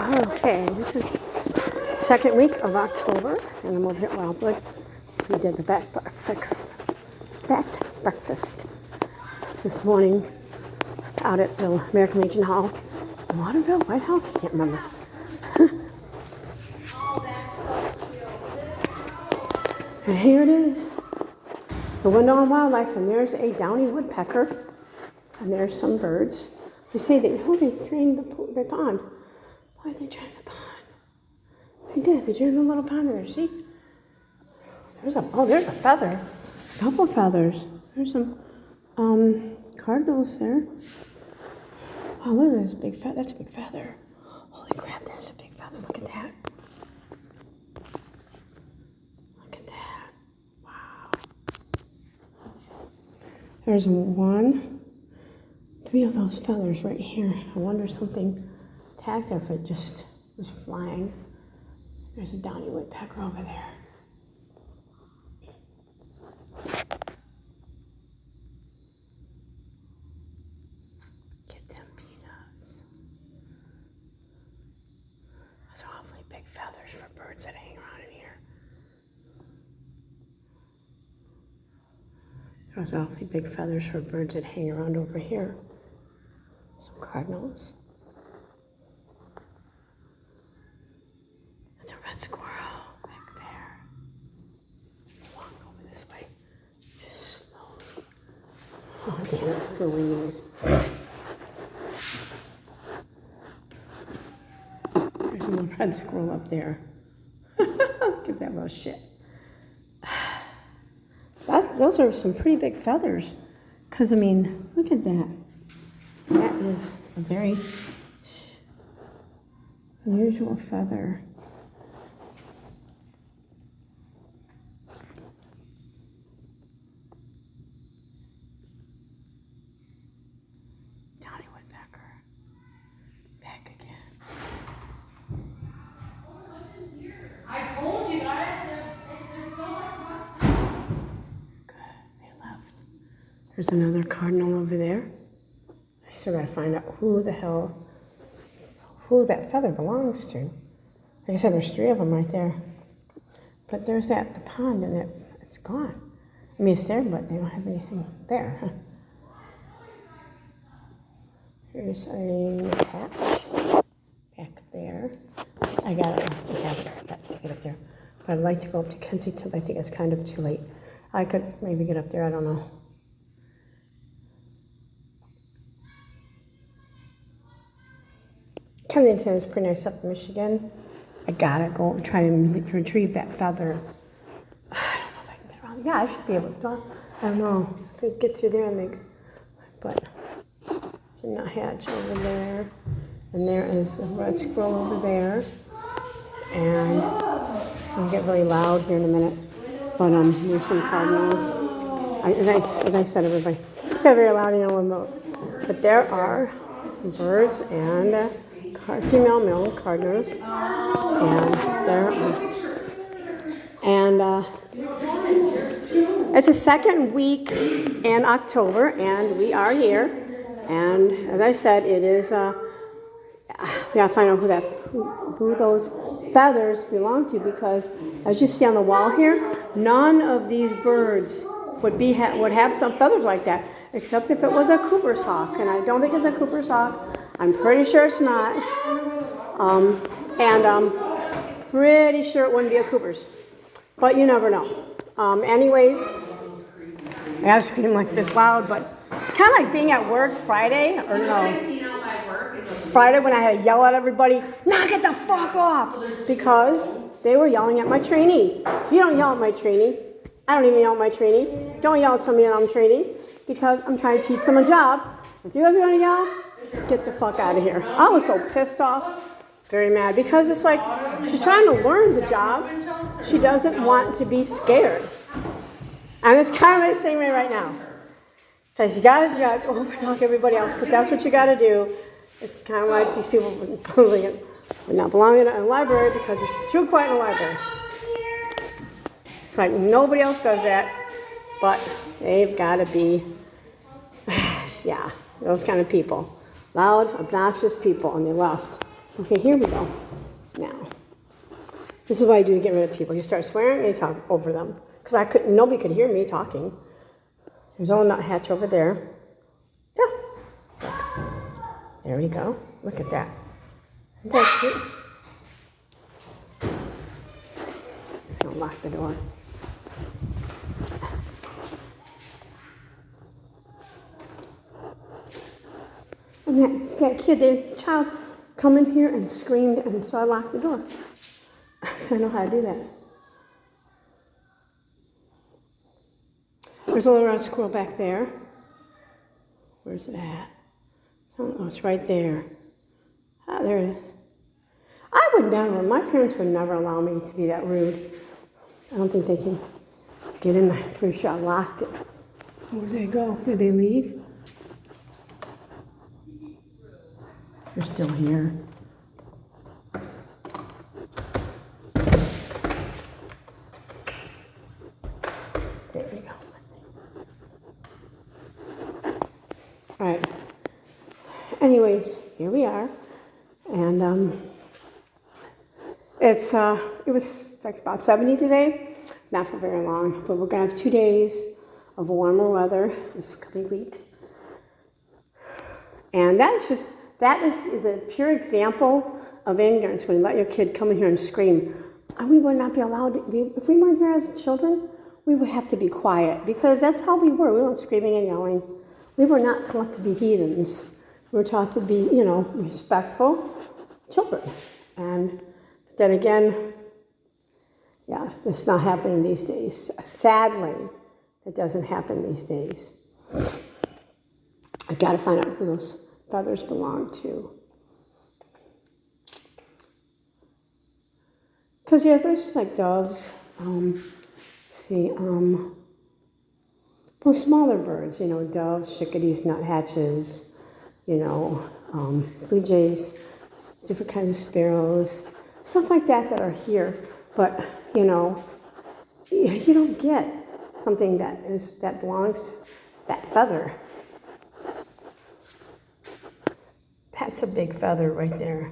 Okay, this is second week of October, and I'm over here at Wildwood. We did the bat breakfast this morning out at the American Legion Hall in Waterville, White House, can't remember. And here it is, the window on wildlife, and there's a downy woodpecker, and there's some birds. They say that, they drained the pond. Why did they drain the pond? They did. They drained the little pond in there. See? There's a feather. A couple feathers. There's some cardinals there. Oh, look, there's a big feather. That's a big feather. Holy crap, that's a big feather. Look at that. Look at that. Wow. There's three of those feathers right here. I wonder if something attacked if it just was flying. There's a downy woodpecker over there. Get them peanuts. Those are awfully big feathers for birds that hang around in here. Those are awfully big feathers for birds that hang around over here. Some cardinals. There's a red squirrel back there. Walk over this way. Just slowly. Oh, damn it, the wings. There's a little red squirrel up there. Look at that little shit. Those are some pretty big feathers. Because, look at that. That is a very unusual feather. Downy woodpecker. Back again. I told you guys there's so much. Good, they left. There's another cardinal over there. I still gotta find out who that feather belongs to. Like I said, there's three of them right there. But there's the pond, and it's gone. It's there, but they don't have anything there. Huh? Here's a hatch back there. I got to get up there. But I'd like to go up to Kensington, but I think it's kind of too late. I could maybe get up there, I don't know. Kensington is pretty nice up in Michigan. I gotta go and try to retrieve that feather. I don't know if I can get around. Yeah, I should be able to. I don't know. If they get through there but did not hatch over there. And there is a red squirrel over there. And it's gonna get really loud here in a minute. But there's some cardinals. As I said, everybody, it's not very loud in a remote. But there are birds and female male cardinals, and it's the second week in October, and we are here. And as I said, it is. We gotta find out who those feathers belong to, because as you see on the wall here, none of these birds would have some feathers like that, except if it was a Cooper's hawk, and I don't think it's a Cooper's hawk. I'm pretty sure it's not. And I'm pretty sure it wouldn't be a Cooper's. But you never know. Anyways, I gotta scream like this loud, but kind of like being at work Friday, Friday when I had to yell at everybody, knock it the fuck off, because they were yelling at my trainee. You don't yell at my trainee. I don't even yell at my trainee. Don't yell at somebody that I'm training, because I'm trying to teach them a job. If you guys are gonna yell, get the fuck out of here. I was so pissed off, very mad, because it's like she's trying to learn the job. She doesn't want to be scared. And it's kind of the same way right now. Because you gotta overtalk everybody else, but that's what you gotta do. It's kind of like these people would not belong in a library because it's too quiet in a library. It's like nobody else does that, but they've gotta be, yeah, those kind of people. Loud, obnoxious people, and they left. Okay, here we go. Now, this is what I do to get rid of people. You start swearing and you talk over them. Because nobody could hear me talking. There's a little nut hatch over there. Yeah. Look. There we go. Look at that. Isn't that cute? Just gonna lock the door. And that kid, the child, come in here and screamed, and so I locked the door. Because I know how to do that. There's a little red squirrel back there. Where's it at? Oh, it's right there. Ah, there it is. My parents would never allow me to be that rude. I don't think they can get in there. I'm pretty sure I locked it. Where'd they go? Did they leave? They're still here. There we go. All right. Anyways, here we are. And it was like about 70 today. Not for very long, but we're gonna have 2 days of warmer weather this coming week. And that is the pure example of ignorance when you let your kid come in here and scream. And we would not be allowed to, if we weren't here as children, we would have to be quiet because that's how we were. We weren't screaming and yelling. We were not taught to be heathens. We were taught to be, respectful children. And then again, yeah, it's not happening these days. Sadly, it doesn't happen these days. I got to find out who those feathers belong to. Because, yes, they're just like doves. Smaller birds, doves, chickadees, nuthatches, blue jays, different kinds of sparrows, stuff like that are here. But, you don't get something that belongs, that feather. That's a big feather right there.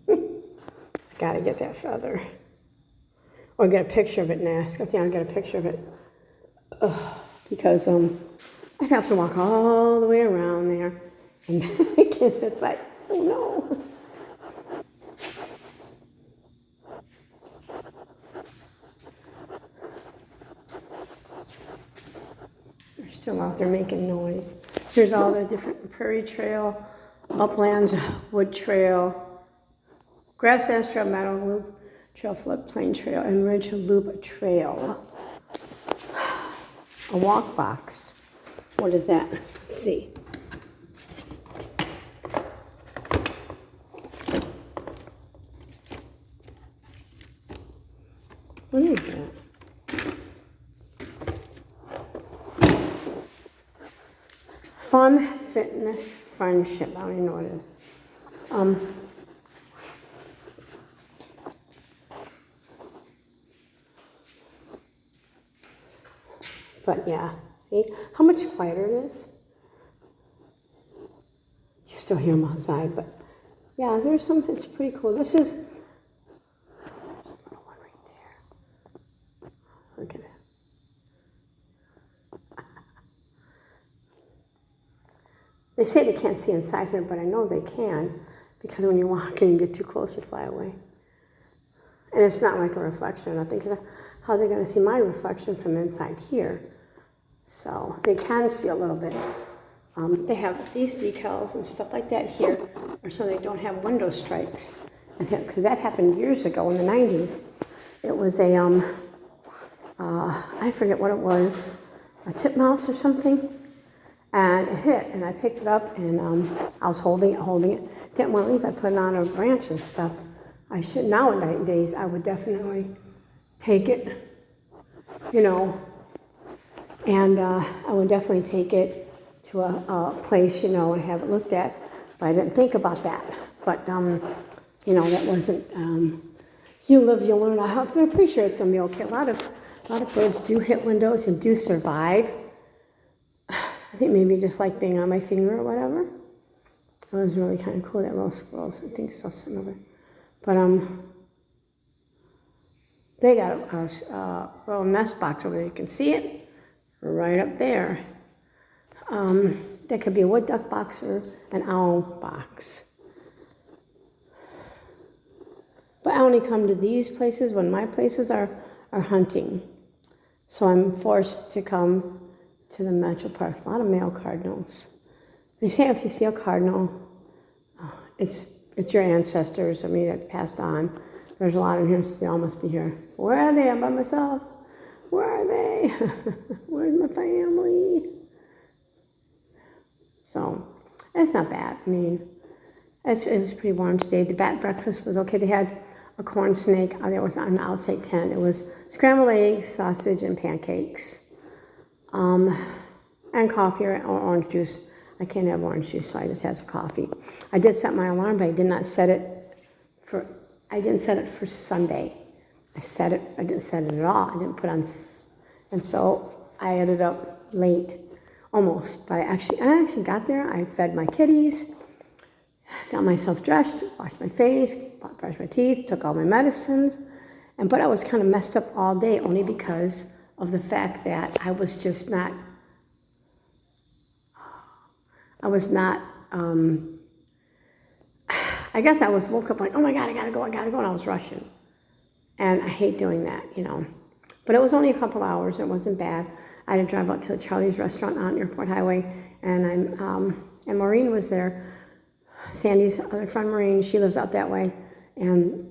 I gotta get that feather. Or get a picture of it and ask. I think I'll get a picture of it. Because I'd have to walk all the way around there. And back, and it's like, oh no. They're still out there making noise. Here's all the different prairie trail, uplands, wood trail, grasslands trail, meadow loop trail, floodplain trail, and ridge loop trail. A walk box. What is that? Let's see. What is that? Fun, fitness, friendship. I don't even know what it is. But yeah, see how much quieter it is? You still hear them outside, but yeah, it's pretty cool. This is, one right there. Look at it. They say they can't see inside here, but I know they can, because when you walk and you get too close, they fly away. And it's not like a reflection. I think, how they're going to see my reflection from inside here. So they can see a little bit. They have these decals and stuff like that here, or so they don't have window strikes. Because that happened years ago in the 90s. It was a, I forget what it was, a titmouse or something. And it hit, and I picked it up, and I was holding it. Didn't want to leave. I put it on a branch and stuff. I should, nowadays, I would definitely take it, and I would definitely take it to a place, and have it looked at. But I didn't think about that. But, that wasn't, you live, you learn. I'm pretty sure it's going to be okay. A lot of birds do hit windows and do survive. I think maybe just like being on my finger or whatever. It was really kind of cool, that little squirrels, I think, still sitting over there. But, they got a little nest box over there. You can see it right up there. That could be a wood duck box or an owl box. But I only come to these places when my places are hunting. So I'm forced to come to the metro parks. A lot of male cardinals. They say if you see a cardinal, it's your ancestors, that passed on. There's a lot in here, so they all must be here. Where are they? I'm by myself. Where are they? Where's my family? So, it's not bad. It was pretty warm today. The breakfast was okay. They had a corn snake. There was an outside tent. It was scrambled eggs, sausage, and pancakes. And coffee or orange juice. I can't have orange juice, so I just had some coffee. I did set my alarm, but I didn't set it for Sunday. I didn't set it at all. I didn't put on, and so I ended up late, almost. But I actually got there. I fed my kitties, got myself dressed, washed my face, brushed my teeth, took all my medicines, but I was kind of messed up all day only because of the fact that I was just not. I guess I woke up like, oh my God, I gotta go, and I was rushing. And I hate doing that, But it was only a couple hours, it wasn't bad. I had to drive out to Charlie's restaurant on Airport Highway, and Maureen was there. Sandy's other friend, Maureen, she lives out that way, and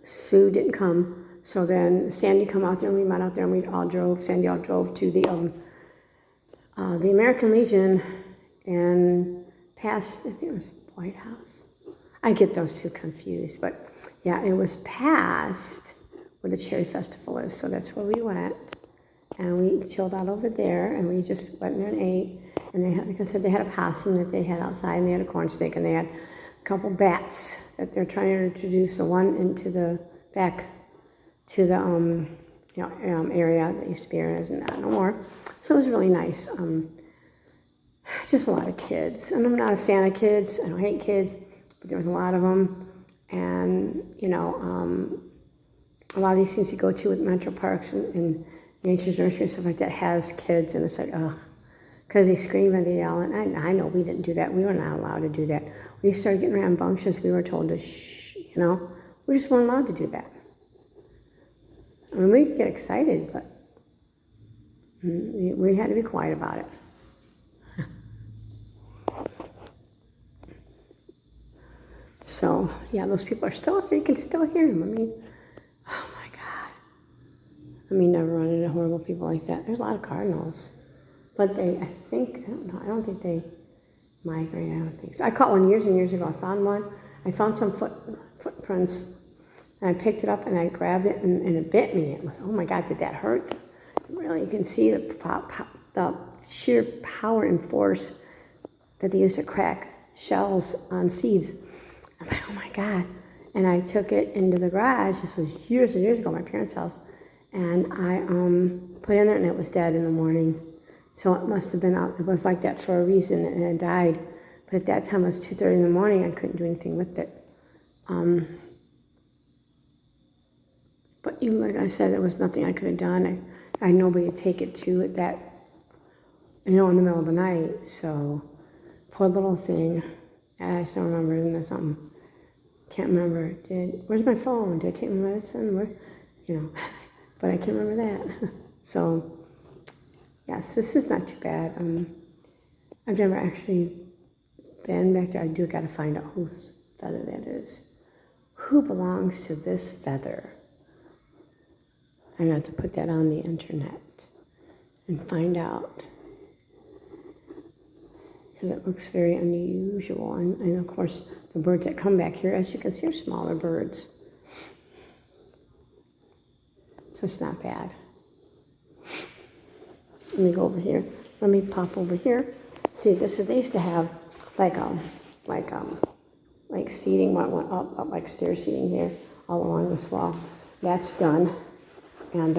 Sue didn't come. So then Sandy come out there, and we met out there, and Sandy all drove to the American Legion, and past, I think it was White House. I get those two confused, but yeah, it was past where the Cherry Festival is, so that's where we went, and we chilled out over there, and we just went in there and ate, and like I said, they had a possum that they had outside, and they had a corn snake, and they had a couple bats that they're trying to introduce, the one into the back to the area that used to be there, isn't no more, so it was really nice. Just a lot of kids, and I'm not a fan of kids. I don't hate kids, but there was a lot of them, and a lot of these things you go to with Metro Parks and Nature's Nursery and stuff like that has kids, and it's like, ugh, because they scream and they yell, and I know we didn't do that. We were not allowed to do that. We started getting rambunctious. We were told to shh, we just weren't allowed to do that. We could get excited, but we had to be quiet about it. So, yeah, those people are still out there. You can still hear them. Oh my God. Never run into horrible people like that. There's a lot of cardinals. But I don't think they migrate. I don't think so. I caught one years and years ago. I found one. I found some footprints, and I picked it up, and I grabbed it, and it bit me. It was, oh my God, did that hurt? Really, you can see the sheer power and force that they use to crack shells on seeds. I'm like, oh my God. And I took it into the garage. This was years and years ago, my parents' house. And I put it in there, and it was dead in the morning. So it must have been out. It was like that for a reason, and it died. But at that time, it was 2:30 in the morning. I couldn't do anything with it. But like I said, there was nothing I could have done. I had nobody to take it to at that, in the middle of the night. So poor little thing. I still remember it was something. Can't remember. Where's my phone? Did I take my medicine? But I can't remember that. So, yes, this is not too bad. I've never actually been back there. I do got to find out whose feather that is. Who belongs to this feather? I'm going to have to put that on the internet and find out. Because it looks very unusual. And of course, the birds that come back here, as you can see, are smaller birds. So it's not bad. Let me go over here. Let me pop over here. See, they used to have like seating, went up like stair seating here all along this wall. That's done. And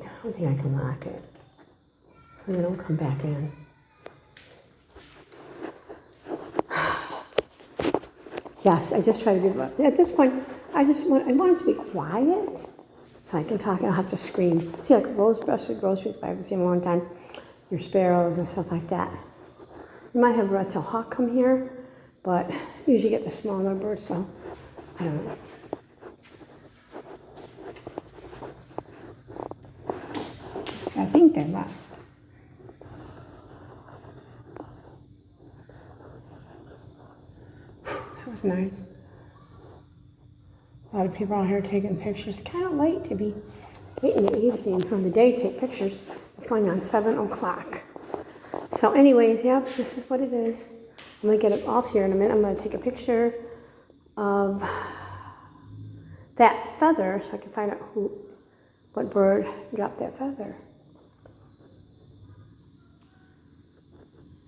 I think I can lock it so they don't come back in. Yes, I just try to be, at this point, I want it to be quiet so I can talk and I don't have to scream. See, like rose-breasted grosbeak, I haven't seen in a long time, your sparrows and stuff like that. You might have a red-tailed hawk come here, but you usually get the smaller birds, so I don't know. I think they left. That was nice. A lot of people out here taking pictures. Kind of late to be late in the evening or the day to take pictures. It's going on 7 o'clock. So anyways, yeah, this is what it is. I'm going to get it off here in a minute. I'm going to take a picture of that feather so I can find out what bird dropped that feather.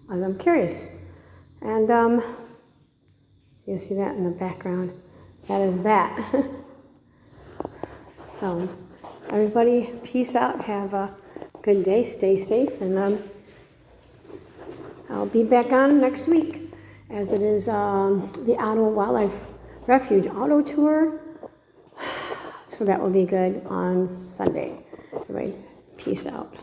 I'm curious. And you see that in the background. That is that. So everybody, peace out. Have a good day. Stay safe. And I'll be back on next week as it is the Ottawa Wildlife Refuge auto tour. So that will be good on Sunday. Everybody, peace out.